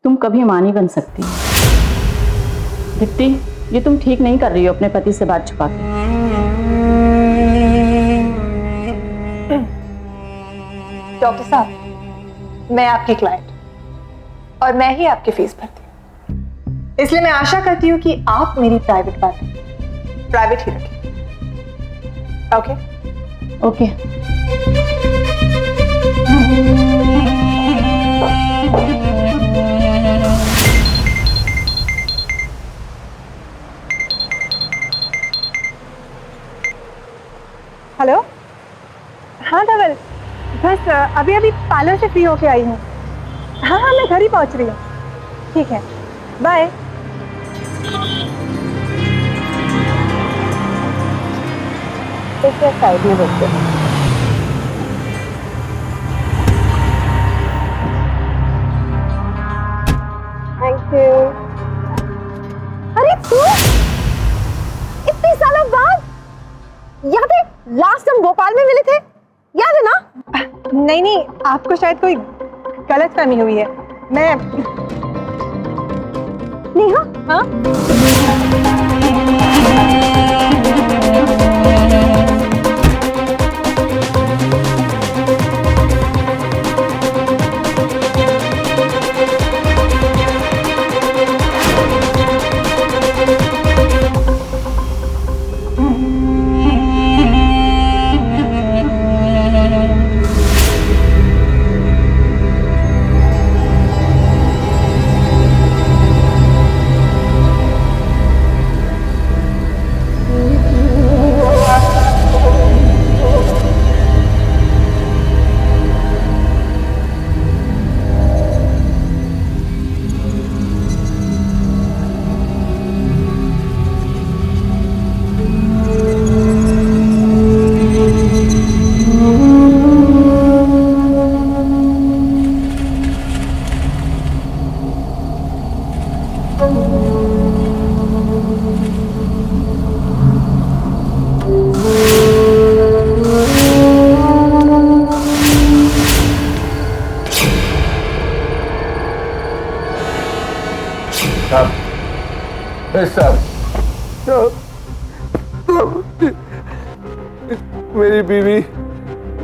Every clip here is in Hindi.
तुम कभी मां नहीं बन सकती। दीप्ति, ये तुम ठीक नहीं कर रही हो अपने पति से बात छुपा के। डॉक्टर साहब, मैं आपकी क्लाइंट और मैं ही आपकी फीस भरती हूँ, इसलिए मैं आशा करती हूँ कि आप मेरी प्राइवेट बातें प्राइवेट ही रखें। ओके? ओके। हेलो, हाँ धवल, बस अभी अभी पार्लर से फ्री होके आई हूँ। हाँ हाँ, मैं घर ही पहुँच रही हूँ। ठीक है, बाय। साइड में देखते हैं। Thank you. अरे तू इतने सालों बाद, याद है लास्ट हम भोपाल में मिले थे, याद है ना? नहीं नहीं, आपको शायद कोई गलतफहमी हुई है। मैं नेहा। हाँ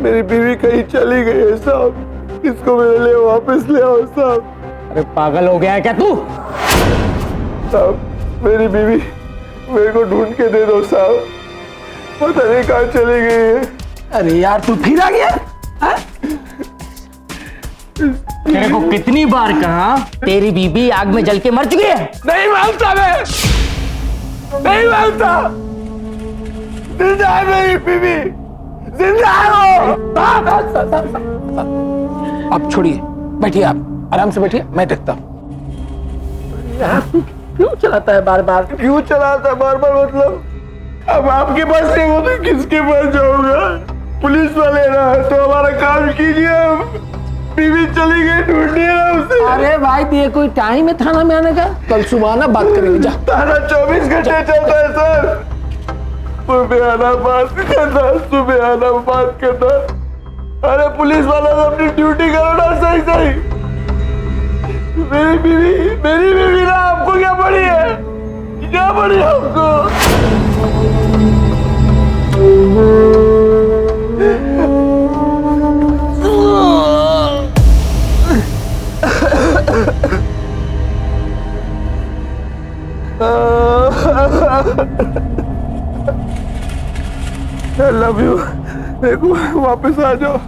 मेरी बीवी कहीं चली गई है साहब, इसको मेरे लिए वापस ले आओ साहब। अरे पागल हो गया है क्या तू? साहब, मेरी बीवी मेरे को ढूंढ के दे दो साहब, पता नहीं कहाँ चली गई है। अरे यार तू फिर आ गया? तेरे को कितनी बार कहा तेरी बीबी आग में जल के मर चुकी है? नहीं मानता मैं, नहीं मानता। जिंदा है मेरी बीवी, जिंदा है वो। आप छोड़िए, बैठिए, आप आराम से बैठिए, मैं देखता हूँ। यार तू क्यों चलाता है बार बार? क्यों चलाता है बार बार? मतलब अब आपके पास नहीं हो तो किसके पास जाऊंगा? पुलिस वाले ना तो हमारा काम कीजिए। बीवी चली गई, ढूंढिए ना उसे। अरे भाई ये कोई टाइम है थाना में आने का? कल सुबह ना बात करेंगे, जा। थाना 24 घंटे चलता है सर। सुबह आना बात करना, सुबह आना बात करना। अरे पुलिस वाला तो अपनी ड्यूटी करो ना सही सही। मेरी बीवी ना, आपको क्या पड़ी है? क्या पड़ी है आपको? I love you. वापस आ जाओ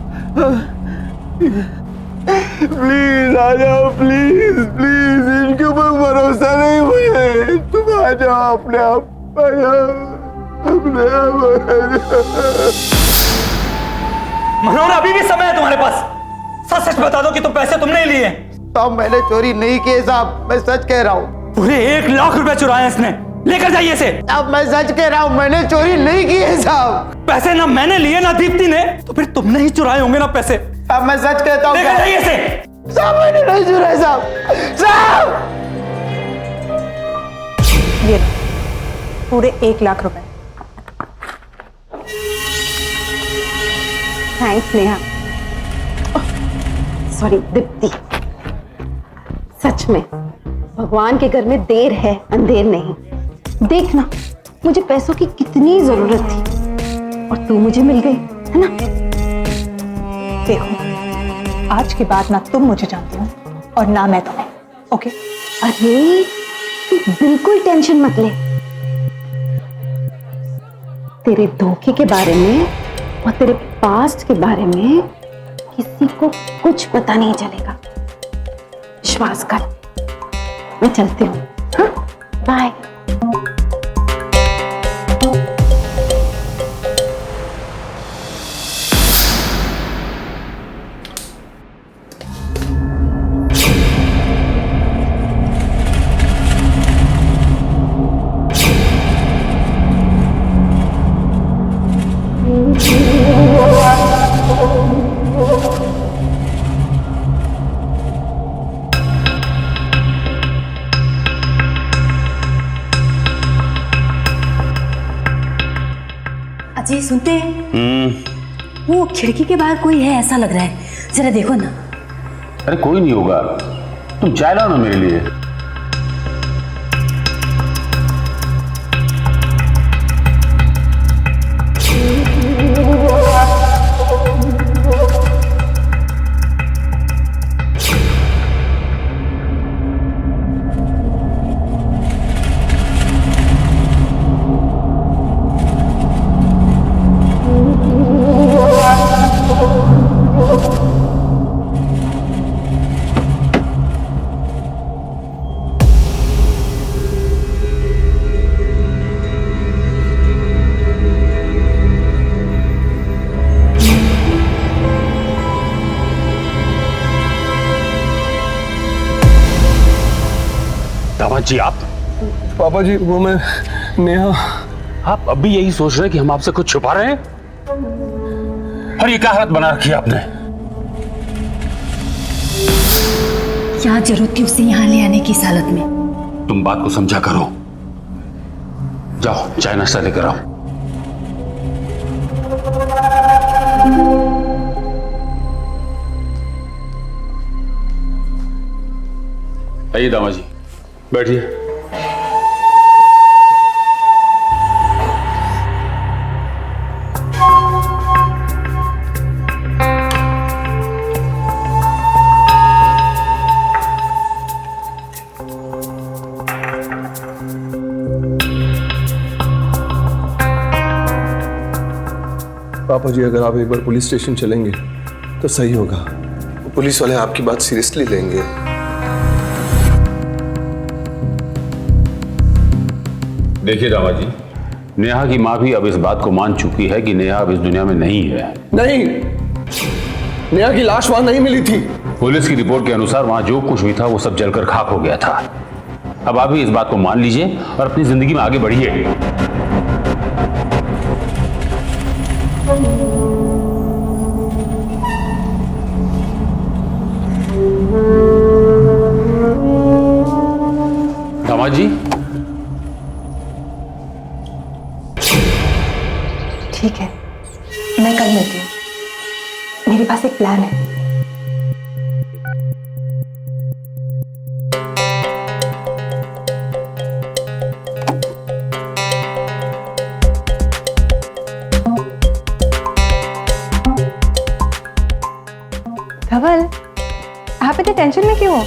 प्लीज, आ जाओ प्लीज प्लीज। इनके ऊपर भरोसा नहीं मुझे। तुम आ जाओ, अपने आप आ जाओ, अपने आप आ जाओ। मनोहर, अभी भी समय है तुम्हारे पास। सच सच बता दो कि तुम पैसे तुमने लिए। साहब मैंने चोरी नहीं की साहब, मैं सच कह रहा हूँ। पूरे 1 लाख रुपए चुराए इसने, लेकर जाइए इसे। अब मैं सच कह रहा हूँ, मैंने चोरी नहीं की है साहब। पैसे ना मैंने लिए ना दीप्ति ने, तो फिर तुमने ही चुराए होंगे ना पैसे। अब मैं सच कहता हूँ। लेकर जाइए इसे। साहब मैंने नहीं चुराए साहब। साहब ये पूरे 1 लाख रुपए। थैंक्स नेहा। सॉरी दीप्ति, सच सच में भगवान के घर में देर है अंधेर नहीं। देखना मुझे पैसों की कितनी जरूरत थी और तू मुझे मिल गई, है ना? देखो, आज के बाद ना तुम मुझे जानती हो और ना मैं तुम्हें। ओके? अरे तू बिल्कुल टेंशन मत ले। तेरे धोखे के बारे में और तेरे पास्ट के बारे में किसी को कुछ पता नहीं चलेगा। विश्वास कर। मैं चलती हूँ। हाँ, बाय। अजय सुनते हैं? वो खिड़की के बाहर कोई है ऐसा लग रहा है, जरा देखो ना। अरे कोई नहीं होगा, तुम चाय लाओ ना मेरे लिए। दामाद जी आप? पापा जी वो मैं नेहा। आप अभी यही सोच रहे हैं कि हम आपसे कुछ छुपा रहे हैं? और ये क्या हालत बना रखी है आपने? क्या जरूरत थी उसे यहाँ ले आने की इस हालत में? तुम बात को समझा करो। जाओ चाय नाश्ता लेकर आओ। आइए दामाद जी, बैठिए। पापा जी अगर आप एक बार पुलिस स्टेशन चलेंगे तो सही होगा। पुलिस वाले आपकी बात सीरियसली लेंगे। देखिए दामाद जी, नेहा की माँ भी अब इस बात को मान चुकी है कि नेहा अब इस दुनिया में नहीं है। नहीं, नेहा की लाश वहां नहीं मिली थी। पुलिस की रिपोर्ट के अनुसार वहां जो कुछ भी था वो सब जलकर खाक हो गया था। अब आप भी इस बात को मान लीजिए और अपनी जिंदगी में आगे बढ़िए। दामाद जी, ठीक है, मैं कल मिलती हूँ। मेरे पास एक प्लान है। धवल, आप इतने टेंशन में क्यों हो?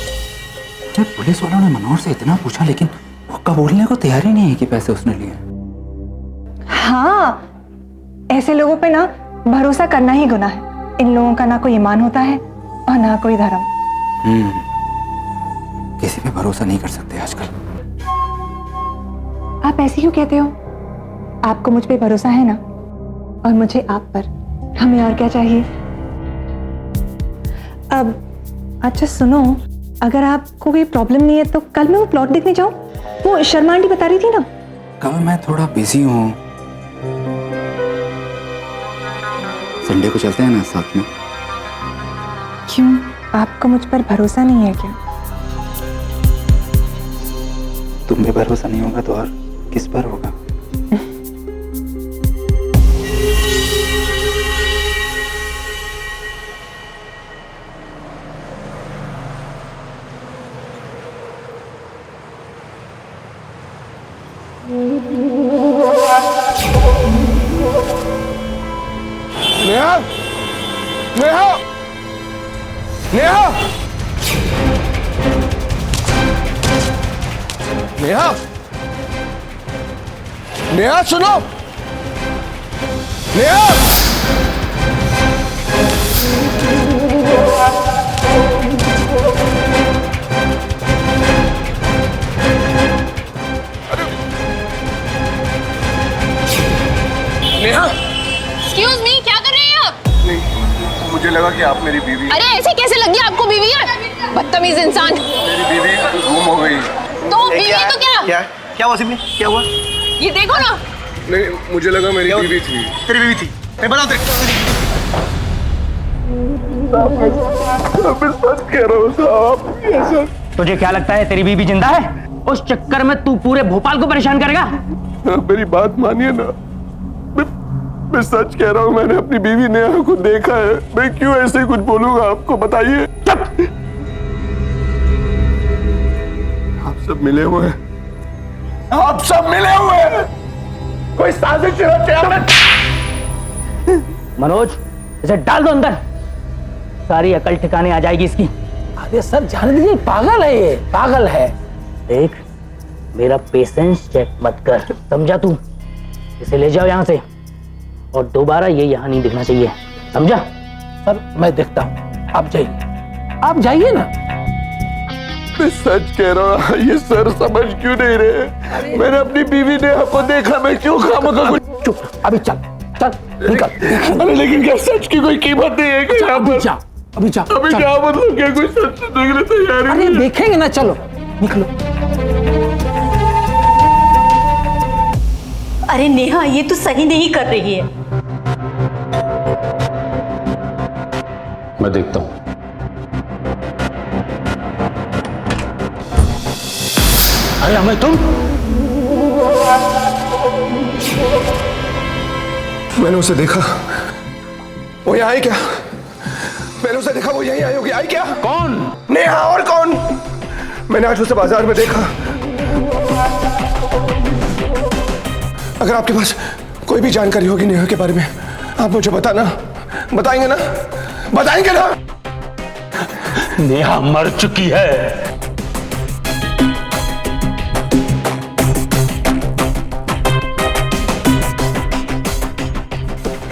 पुलिस वालों ने मनोहर से इतना पूछा लेकिन वो कबूलने को तैयार ही नहीं है कि पैसे उसने लिए। हाँ, ऐसे लोगों पे ना भरोसा करना ही गुनाह है। इन लोगों का ना कोई ईमान होता है और ना कोई धर्म। किसी पे भरोसा नहीं कर सकते आजकल। आप ऐसे क्यों कहते हो? आपको मुझ पे भरोसा है ना, और मुझे आप पर। हमें और क्या चाहिए? अब अच्छा सुनो, अगर आपको कोई प्रॉब्लम नहीं है तो कल मैं वो प्लॉट देखने जाऊं। वो शर्मा आंटी बता रही थी ना। कल मैं थोड़ा बिजी हूँ, संडे को चलते हैं ना साथ में। क्यों, आपको मुझ पर भरोसा नहीं है क्या? तुम पे भरोसा नहीं होगा तो और किस पर होगा? नेहा, नेहा, नेहा, नेहा, नेहा सुनो, नेहा। नेहा, एक्सक्यूज मी, क्या कर रहे हैं आप? नहीं, मुझे लगा कि आप मेरी बीवी। अरे ऐसे कैसे लगी आपको बीवी है? बदतमीज इंसान। मेरी बीवी गुम हो गई। तो बीवी तो क्या? क्या हुआ सिमी? क्या हुआ? ये देखो ना। नहीं, मुझे लगा मेरी बीवी थी। तेरी बीवी थी? मैं बता दे। मैं सच कह रहा हूँ साहब, ये सच। तुझे क्या लगता है तेरी बीवी जिंदा है? उस चक्कर में तू पूरे भोपाल को परेशान करेगा? मेरी बात मानिए ना, मैं सच कह रहा हूँ, मैंने अपनी बीवी नेहा को देखा है। मैं क्यों ऐसे कुछ बोलूंगा आपको, बताइए। आप सब मिले हुए हैं, आप सब मिले हुए हैं, कोई साजिश रचे आपने। मनोज, इसे डाल दो अंदर, सारी अकल ठिकाने आ जाएगी इसकी। अरे सर जाने दीजिए, पागल है ये, पागल है। देख, मेरा पेशेंस चेक मत कर, समझा तू? इसे ले जाओ यहाँ से और दोबारा ये यहाँ नहीं दिखना चाहिए, समझा? सर मैं देखता हूँ, आप जाइए, आप जाइए ना। मैं सच कह रहा हूँ, ये सर समझ क्यों नहीं रहे? मैंने अपनी बीवी नेहा को देखा, मैं क्यों खामखा कुछ। चुप, अभी चल चल निकल। अरे लेकिन क्या सच की कोई कीमत नहीं है क्या? अभी जा, अभी जा, अभी चल। क्या मतलब, क्या कोई सच से देखने तैयार ही अरे नहीं है? देखेंगे ना, चलो निकलो। अरे नेहा, ये तो सही नहीं कर रही है। मैं देखता हूं। अरे हमें तुम। मैंने उसे देखा, वो यहाँ आई क्या? मैंने उसे देखा, वो यहीं आई होगी। आई क्या? कौन? नेहा, और कौन? मैंने आज उसे बाजार में देखा। अगर आपके पास कोई भी जानकारी होगी नेहा के बारे में, आप मुझे बताना, बताएंगे ना? बताएंगे ना? नेहा मर चुकी है।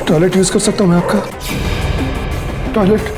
टॉयलेट यूज कर सकता हूं मैं आपका? टॉयलेट?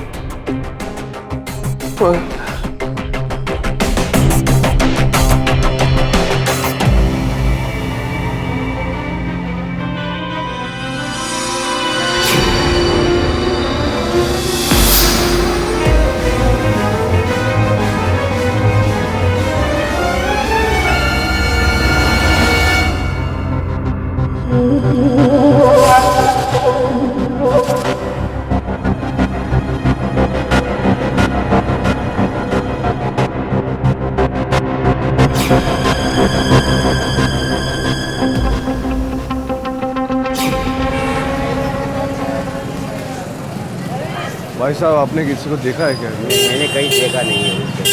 भाई साहब, आपने किसी को देखा है क्या? मैंने कहीं देखा नहीं है उसे।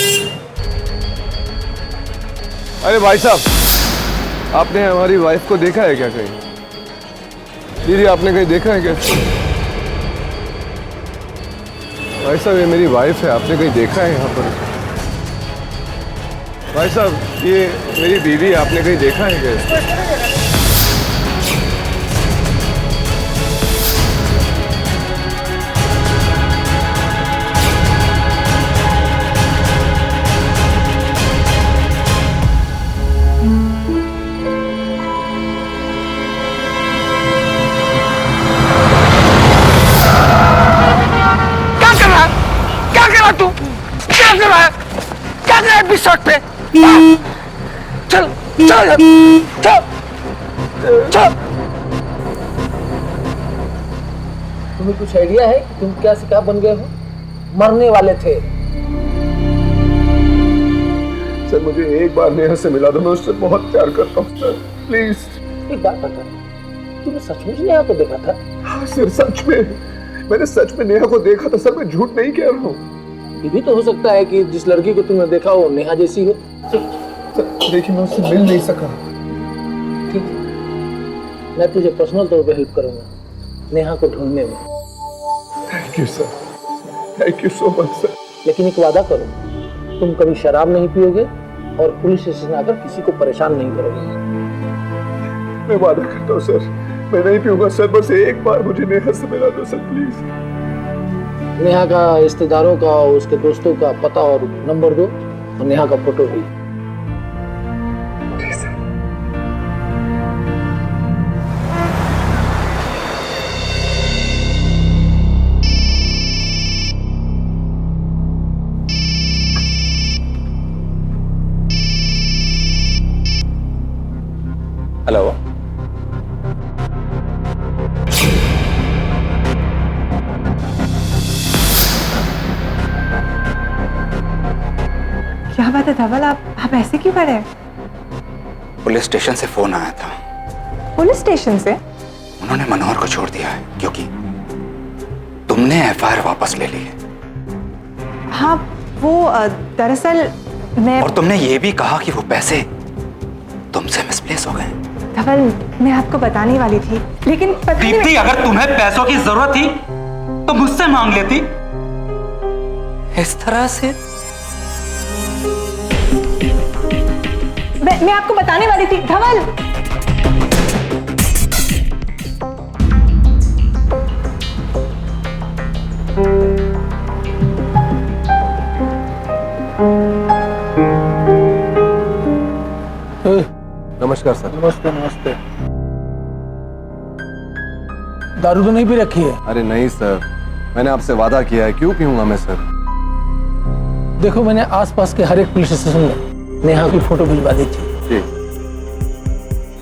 अरे भाई साहब, आपने हमारी वाइफ को देखा है क्या कहीं? दीदी, आपने कहीं देखा है क्या? भाई साहब, ये मेरी वाइफ है, आपने कहीं देखा है यहाँ पर? भाई साहब, ये मेरी बीवी है, आपने कहीं देखा है क्या? पे चल चल चल चल। तुम्हें कुछ आइडिया है कि तुम क्या शिकार बन गए हो? मरने वाले थे। सर, मुझे एक बार नेहा से मिला दो, मैं उससे बहुत प्यार करता हूँ सर, प्लीज। एक बात बता, तुमने सचमुच नेहा को देखा था? हाँ सर, सच में मैंने सच में नेहा को देखा था सर, मैं झूठ नहीं कह रहा हूँ। ये भी तो हो सकता है कि जिस लड़की को तुमने देखा वो नेहा जैसी हो। देखिए, मैं उससे मिल नहीं सका। ठीक है, मैं तुझे पर्सनल तौर पे हेल्प करूंगा नेहा को ढूंढने में। Thank you sir, thank you so much sir. लेकिन एक वादा करो, तुम कभी शराब नहीं पियोगे और पुलिस स्टेशन आकर किसी को परेशान नहीं करोगे। मैं वादा करता हूँ सर, मैं नहीं पीऊंगा सर। बस एक बार मुझे नेहा से मिला दो सर प्लीज। नेहा का, रिश्तेदारों का, उसके दोस्तों का पता और नंबर दो और नेहा का फोटो भी। हेलो, क्या बात है धवल, आप ऐसे क्यों खड़े हैं? पुलिस स्टेशन से फोन आया था। पुलिस स्टेशन से? उन्होंने मनोहर को छोड़ दिया है क्योंकि तुमने एफआईआर वापस ले ली है। हाँ वो दरअसल मैं, और तुमने ये भी कहा कि वो पैसे तुमसे मिसप्लेस हो गए। धवल मैं आपको बताने वाली थी लेकिन पता नहीं। दीप्ति, अगर तुम्हें पैसों की जरूरत थी तो मुझसे मांग लेती। इस तरह से मैं आपको बताने वाली थी धवल। नमस्कार सर। नमस्ते नमस्ते। दारू तो नहीं पी रखी है? अरे नहीं सर, मैंने आपसे वादा किया है, क्यों पीऊंगा मैं सर। देखो मैंने आसपास के हर एक पुलिस स्टेशन में नेहा की फोटो भिजवा दी थी। जी।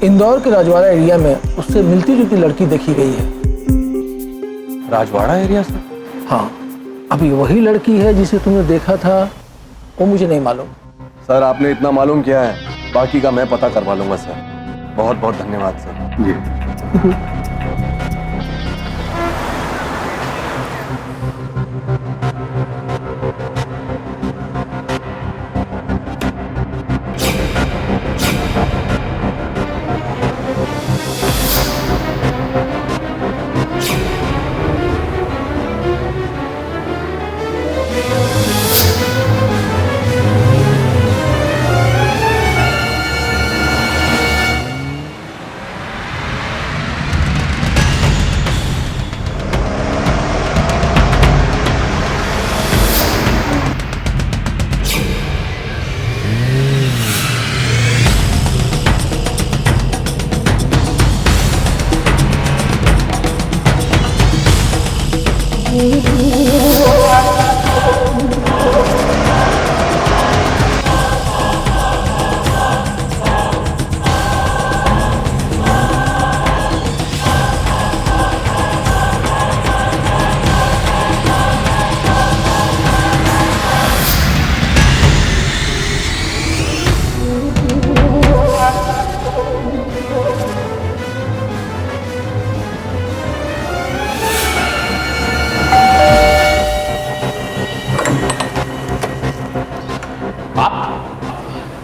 इंदौर के राजवाड़ा एरिया में उससे मिलती जुलती लड़की देखी गई है। Rajwada area sir? हाँ, अभी वही लड़की है जिसे तुमने देखा था, वो मुझे नहीं मालूम। सर आपने इतना मालूम किया है, बाकी का मैं पता करवा लूंगा सर। बहुत बहुत धन्यवाद सर। जी।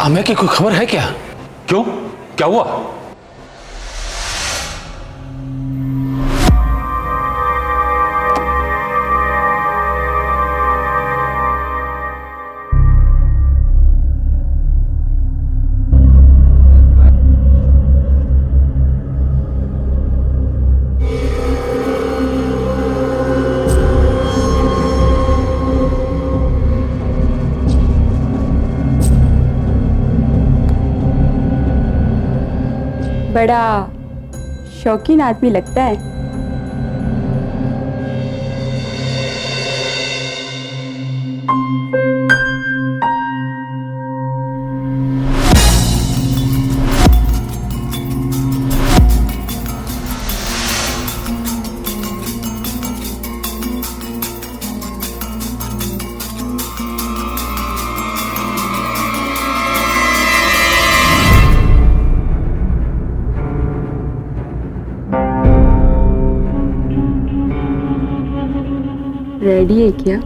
हमें की कोई खबर है क्या? क्यों, क्या हुआ? बड़ा शौकीन आदमी लगता है। रेडी है क्या?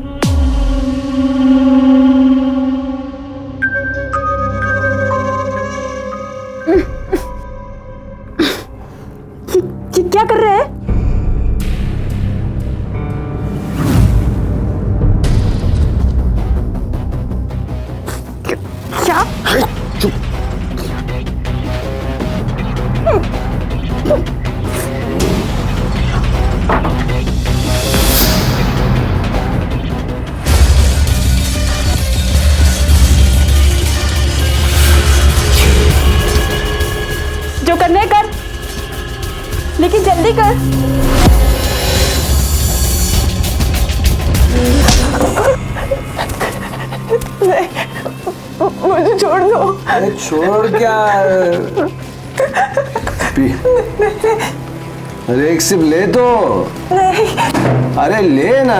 क्या कर रहे हैं? मुझे छोड़ दो। अरे छोड़ क्या? पी। अरे एक सिप ले तो। नहीं। अरे ले ना।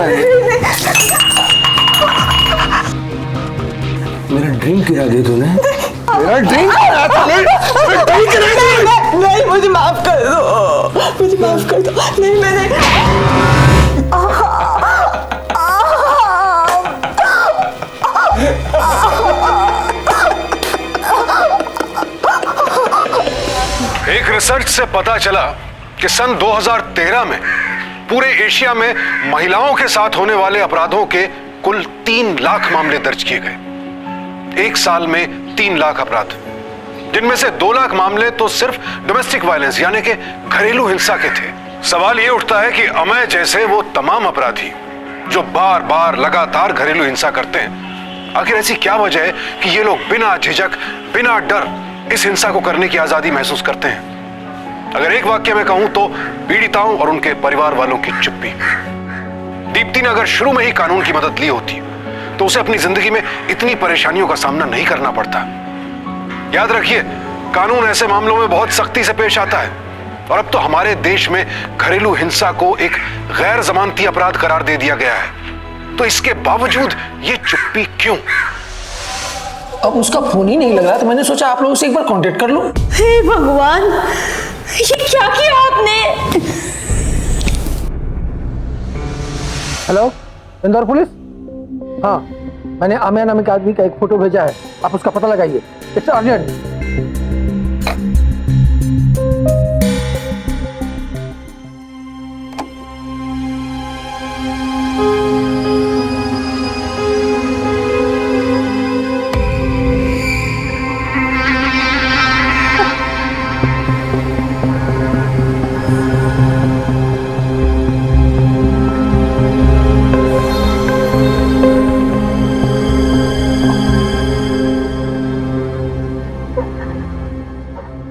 मेरा ड्रिंक गिरा दिया तूने। मेरा ड्रिंक नहीं, मुझे माफ कर दो, मुझे माफ कर दो। नहीं, मैंने एक रिसर्च से पता चला कि सन 2013 में पूरे एशिया में महिलाओं के साथ होने वाले अपराधों के कुल 3 लाख मामले दर्ज किए गए। एक साल में 3 लाख अपराध, जिनमें से 2 लाख मामले तो सिर्फ डोमेस्टिक वायलेंस यानी कि घरेलू हिंसा के थे। सवाल यह उठता है कि अमय जैसे वो तमाम अपराधी जो बार बार लगातार घरेलू हिंसा करते हैं, आखिर ऐसी क्या वजह है कि ये लोग बिना झिझक, बिना डर इस हिंसा को करने की आजादी महसूस करते हैं? अगर एक वाक्य में कहूं तो पीड़िताओं और उनके परिवार वालों की चुप्पी। दीप्ति ने अगर शुरू में ही कानून की मदद ली होती तो उसे अपनी जिंदगी में इतनी परेशानियों का सामना नहीं करना पड़ता। याद रखिए, कानून ऐसे मामलों में बहुत सख्ती से पेश आता है और अब तो हमारे देश में घरेलू हिंसा को एक गैर जमानती अपराध करार दे दिया गया है। तो इसके बावजूद ये चुप्पी क्यों? अब उसका फोन ही नहीं लग रहा तो मैंने सोचा आप लोगों से एक बार कांटेक्ट कर लूं। हे भगवान, ये क्या किया आपने? Hello, Indore police. हाँ, मैंने आमिया नाम के आदमी का एक फोटो भेजा है, आप उसका पता लगाइए। It's urgent.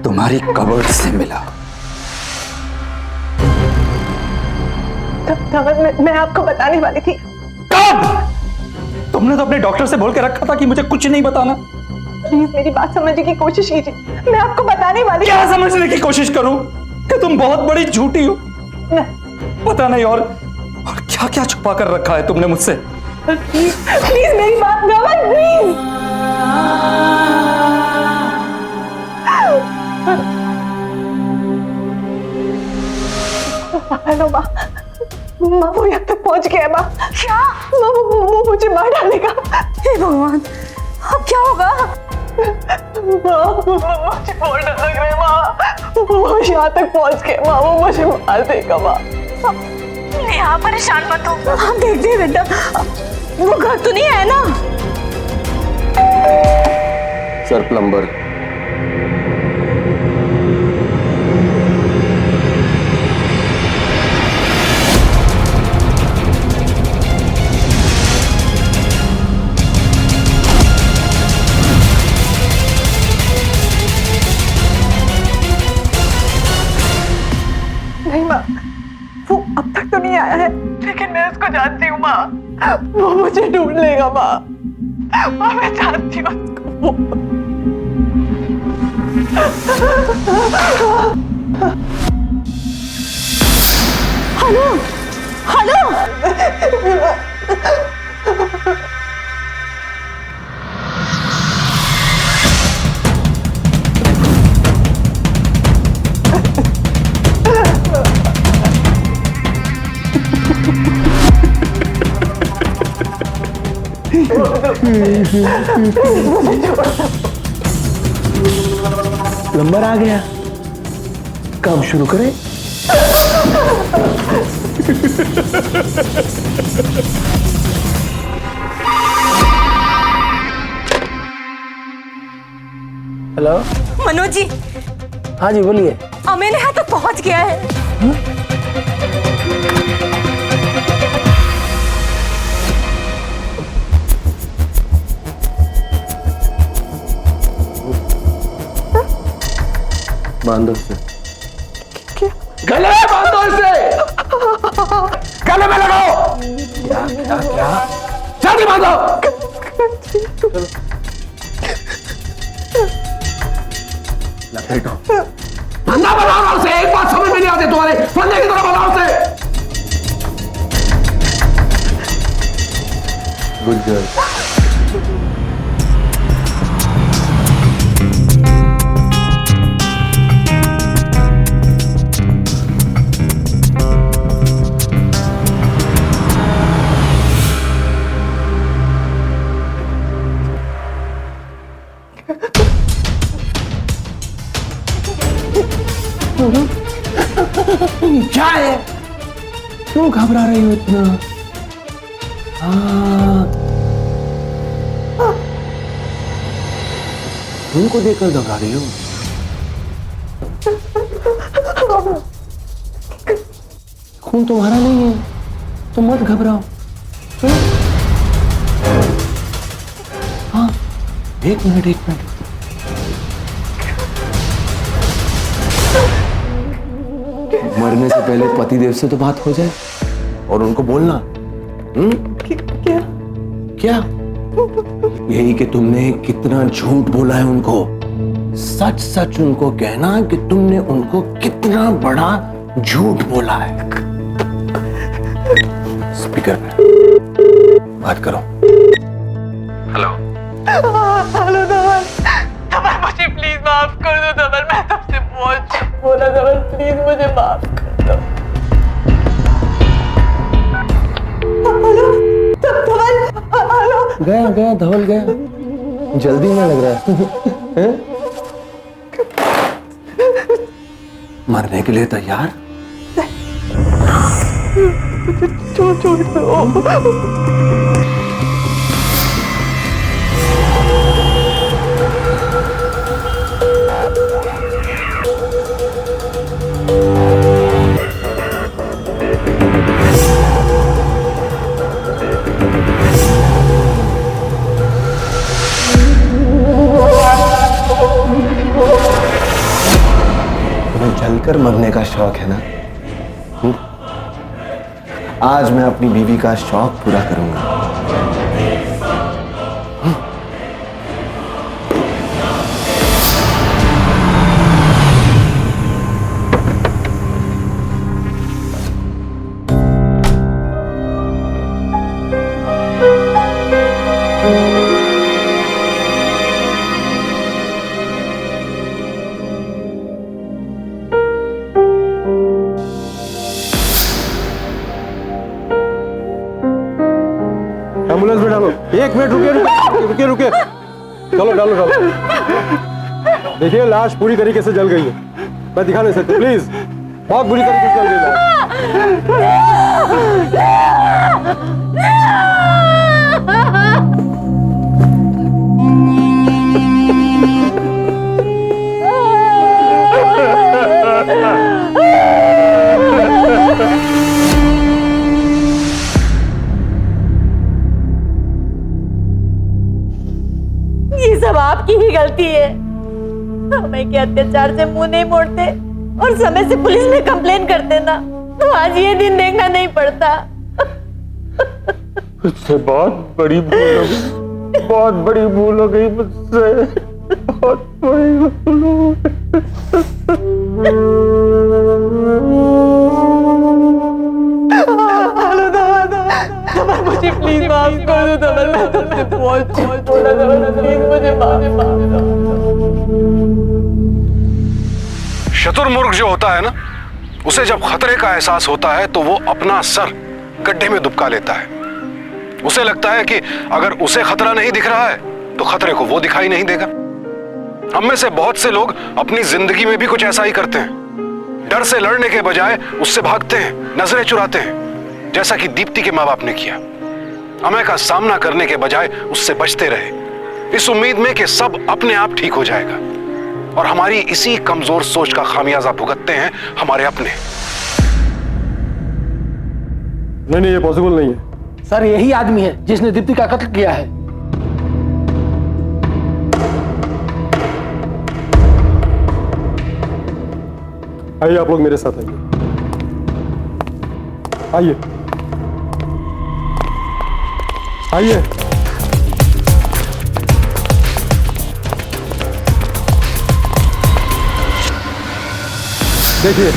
तुम्हारी कबर्ड से मिला। मैं आपको बताने वाली थी। कब? तुमने तो अपने डॉक्टर से बोल के रखा था कि मुझे कुछ नहीं बताना। प्लीज मेरी बात समझने की कोशिश कीजिए, मैं आपको बताने वाली। क्या समझने की कोशिश करूं कि तुम बहुत बड़ी झूठी हो? पता नहीं और क्या क्या छुपा कर रखा है तुमने मुझसे। प्लीज मेरी बात गवाह, प्लीज। हेलो माँ, माँ वो यहाँ तक पहुँच गया। माँ क्या? माँ वो मुझे मार डालेगा। हे भगवान, अब क्या होगा? माँ मुझे बहुत डर लग रहा है। माँ वो यहाँ तक पहुँच गया। माँ वो मुझे मार देगा। माँ नेहा, परेशान मत हो, हम देखते हैं बेटा। वो घर तो नहीं है ना? Sir plumber. नहीं माँ, वो अब तक तो नहीं आया है, लेकिन मैं उसको जानती हूँ। माँ वो मुझे ढूंढ लेगा। माँ मैं जानती हूँ उसको। हेलो हेलो, प्लम्बर आ गया, काम शुरू करें। हेलो मनोज जी, हाँ जी बोलिए। अमेय यहाँ तक पहुँच गया है। बांधो से। गले में बांधो इसे, गले में लगाओ। क्या क्या क्या? जल्दी बांधो। Good girl. क्या है? क्यों घबरा रही हो इतना? उनको देखकर घबरा रही हो? खून तुम्हारा नहीं है तो मत घबराओ। हाँ, एक मिनट। मरने से पहले पतिदेव से तो बात हो जाए और उनको बोलना। क्या? यही कि तुमने कितना झूठ बोला है उनको। सच सच उनको कहना कि तुमने उनको कितना बड़ा झूठ बोला है। स्पीकर पे बात करो। हेलो धवल, मुझे प्लीज माफ कर दो धवल, मैं तुमसे बहुत बोला धवल, प्लीज मुझे माफ कर दो। हेलो धवल, हेलो। गया धवल गया। जल्दी में लग रहा है। मरने के लिए तैयार? छोड़ दो। जलकर मरने का शौक है ना? आज मैं अपनी बीवी का शौक पूरा करूंगा। एम्बुलेंस में डालो। एक मिनट रुके। चलो डालो। देखिए लाश पूरी तरीके से जल गई है, मैं दिखा नहीं सकता, प्लीज। बहुत बुरी तरीके से जल गई ये सब आपकी ही गलती है। हमें के अत्याचार से मुंह नहीं मोड़ते और समय से पुलिस में कंप्लेन करते ना, तो आज ये दिन देखना नहीं पड़ता। मुझसे बहुत बड़ी भूल हो गई मुझसे, बहुत बड़ी भूल हो धवल, मुझे प्लीज माफ कर दो धवल, मैं तुमसे बहुत बोला धवल, प्लीज मुझे माफ कर दो। शतुर्मुर्ग जो होता है ना, उसे जब खतरे का एहसास होता है तो वो अपना सर गड्ढे में दुबका लेता है। उसे लगता है कि अगर उसे खतरा नहीं दिख रहा है तो खतरे को वो दिखाई नहीं देगा। हम में से बहुत से लोग अपनी जिंदगी में भी कुछ ऐसा ही करते हैं। डर से लड़ने के बजाय उससे भागते हैं, नजरें चुराते हैं, जैसा कि दीप्ति के माँ बाप ने किया। अमय का सामना करने के बजाय उससे बचते रहे, इस उम्मीद में कि सब अपने आप ठीक हो जाएगा। और हमारी इसी कमजोर सोच का खामियाजा भुगतते हैं हमारे अपने। नहीं, ये पॉसिबल नहीं है। सर यही आदमी है जिसने दीप्ति का कत्ल किया है। आइए आप लोग मेरे साथ आइए। देखिए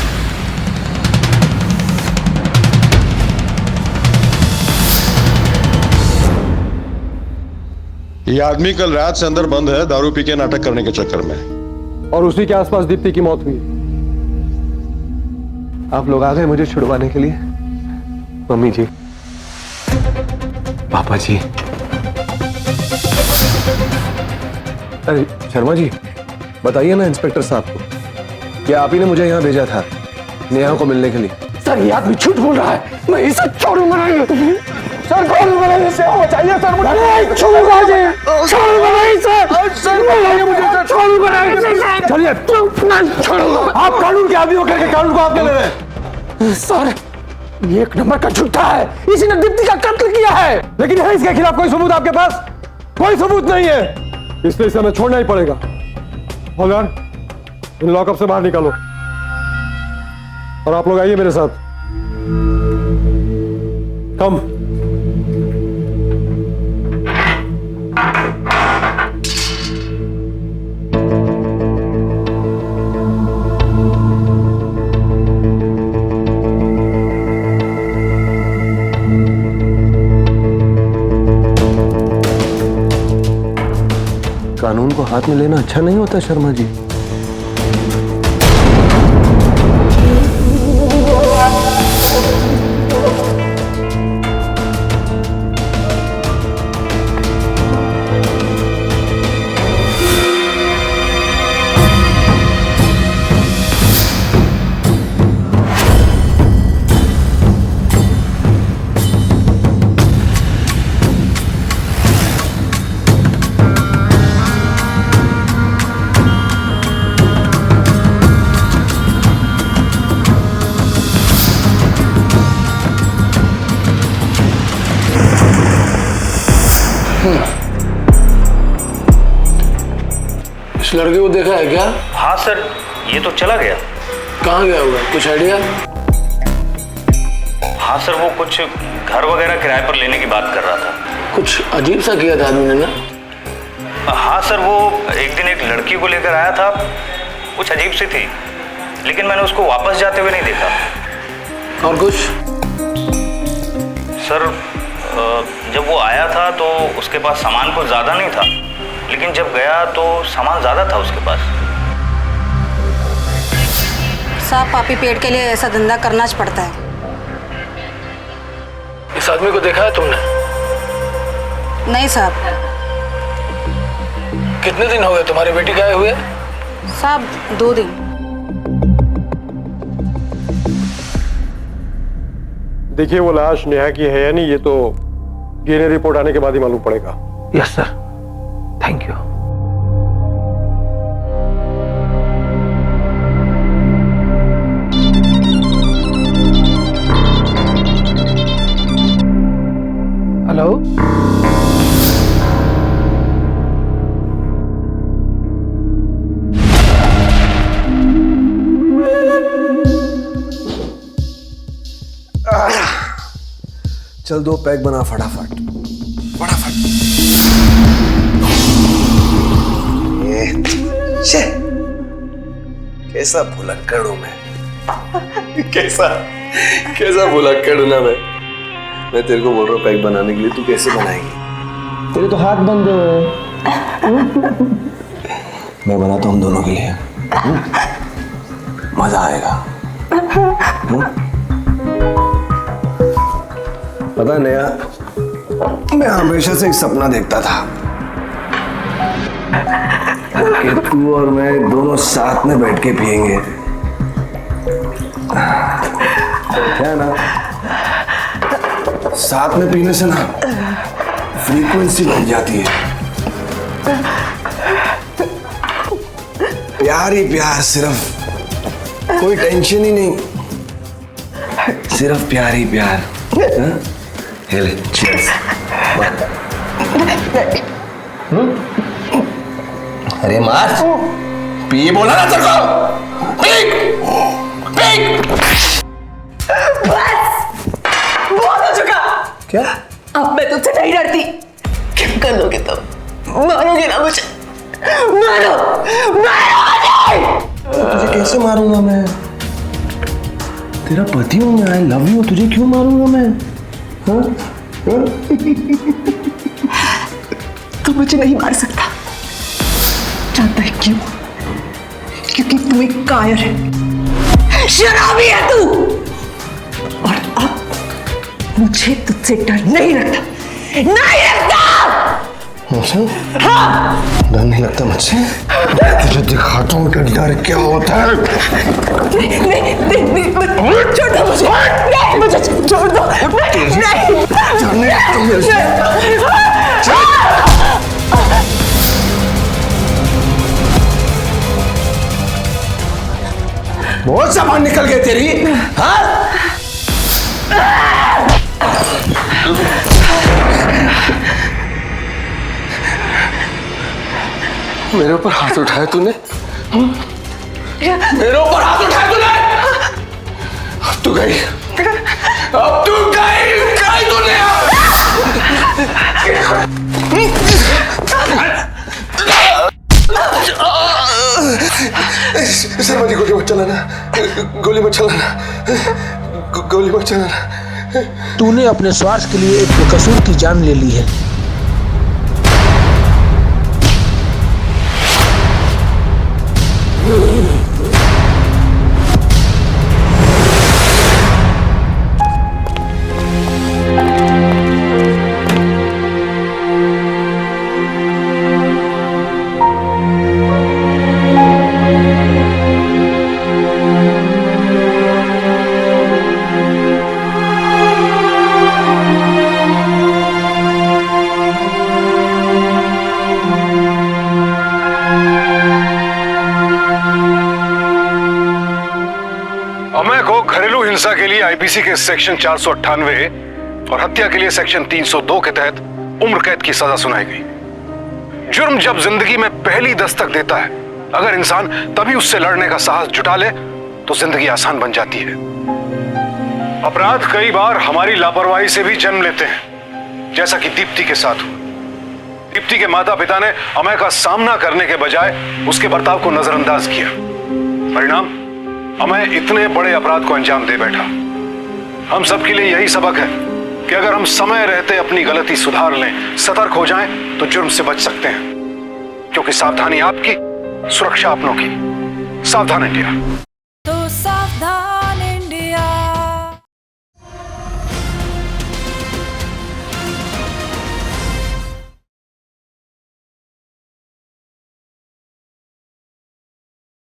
ये आदमी कल रात से अंदर बंद है दारू पी के नाटक करने के चक्कर में, और उसी के आसपास दीप्ति की मौत हुई। आप लोग आ गए मुझे छुड़वाने के लिए? मम्मी जी, पापा जी। अरे शर्मा जी, बताइए ना इंस्पेक्टर साहब को, क्या आप ही ने मुझे यहाँ भेजा था नेहा को मिलने के लिए? सर ये आदमी झूठ बोल रहा है, मैं इसे छोड़ूंगा नहीं। सर छोड़ूंगा नहीं, इसे बचाइए सर, मुझे छोड़ूंगा नहीं, छोड़ूंगा नहीं सर, सर बताइए मुझे सर, छोड़ूंगा नहीं। चलिए छोड़ूंगा। आप कानून के आदमी होकर के कानून को आप ले रहे हैं? सर ये एक नंबर का झूठा है, इसी ने दीप्ति का कत्ल किया है। लेकिन है इसके खिलाफ कोई सबूत आपके पास? कोई सबूत नहीं है, इसलिए इसे हमें छोड़ना ही पड़ेगा। हौलदार, इन लॉकअप से बाहर निकालो और आप लोग आइए मेरे साथ। कम। कानून को हाथ में लेना अच्छा नहीं होता शर्मा जी। इस लड़के को देखा है क्या? हाँ सर, ये तो चला गया। कहाँ गया होगा, कुछ आइडिया? हाँ सर, वो कुछ घर वगैरह किराए पर लेने की बात कर रहा था। कुछ अजीब सा किया था आदमी ने ना? हाँ सर, वो एक दिन एक लड़की को लेकर आया था, कुछ अजीब सी थी, लेकिन मैंने उसको वापस जाते हुए नहीं देखा। और कुछ? सर जब वो आया था तो उसके पास सामान कुछ ज़्यादा नहीं था, लेकिन जब गया तो सामान ज़्यादा था उसके पास। साहब, पापी पेट के लिए ऐसा धंधा करना पड़ता है। इस आदमी को देखा है तुमने? नहीं साहब। कितने दिन हो गए तुम्हारी बेटी गायब हुए? साहब 2 दिन। देखिए वो लाश नेहा की है या नहीं, ये तो डीएनए रिपोर्ट आने के बाद ही मालूम पड़ेगा। Yes sir, thank you. Hello, चल 2 पैक बना फटाफट फटाफट। ये कैसा भुलक्कड़ हूं मैं, कैसा भुलक्कड़ हूं ना मैं तेरे को बोल रहा हूँ पैक बनाने के लिए, तू कैसे बनाएगी? तेरे तो हाथ बंद है। मैं बनाता हूँ दोनों के लिए, मजा आएगा। पता नेहा, मैं हमेशा से एक सपना देखता था कि तू और मैं दोनों साथ में बैठ के पिएंगे, क्या ना? साथ में पीने से ना फ्रीक्वेंसी बढ़ जाती है। प्यार ही प्यार, सिर्फ कोई टेंशन ही नहीं, सिर्फ प्यार ही प्यार। हेले, cheers। अरे मार, पी बोला ना तेरे को, पीक, पीक। बस बहुत हो चुका। क्या? अब मैं तुझसे नहीं डरती। क्या कर लोगे तुम? मारोगे ना मुझे? मारो, मारो मुझे। तुझे कैसे मारूंगा मैं? तेरा पति हूं मैं, आई लव यू, तुझे क्यों मारूंगा मैं? हाँ? तू मुझे नहीं मार सकता। जानता है क्यों? क्योंकि तू एक कायर है, शराबी है तू। और अब मुझे तुझसे डर नहीं लगता, नहीं लगता। हाँ, डर नहीं लगता मुझसे? तुझे दिखाता हूँ कि डर क्या होता है। नहीं, छोड़ दो मुझे, नहीं, मुझे छोड़ दो, बहुत सामान निकल गए तेरी। हाँ? मेरे ऊपर हाथ उठाया तूने? मेरे ऊपर हाथ उठाया तूने? अब तू गई, अब तू गई तूने। शर्मा जी गोली मत चलाना, गोली मत चलाना, गोली मत चलाना। तूने अपने स्वार्थ के लिए एक बेकसूर की जान ले ली है। अमय को घरेलू हिंसा के लिए आईपीसी के सेक्शन 498 और हत्या के लिए सेक्शन 302 के तहत उम्र कैद की सजा सुनाई गई। जुर्म जब जिंदगी में पहली दस्तक देता है, अगर इंसान तभी उससे लड़ने का साहस जुटा ले तो जिंदगी आसान बन जाती है। अपराध कई बार हमारी लापरवाही से भी जन्म लेते हैं, जैसा कि दीप्ति के साथ हुआ। दीप्ति के माता पिता ने अमय का सामना करने के बजाय उसके बर्ताव को नजरअंदाज किया। परिणाम, अमय इतने बड़े अपराध को अंजाम दे बैठा। हम सबके लिए यही सबक है कि अगर हम समय रहते अपनी गलती सुधार लें, सतर्क हो जाएं, तो जुर्म से बच सकते हैं। क्योंकि सावधानी आपकी, सुरक्षा अपनों की। सावधान इंडिया।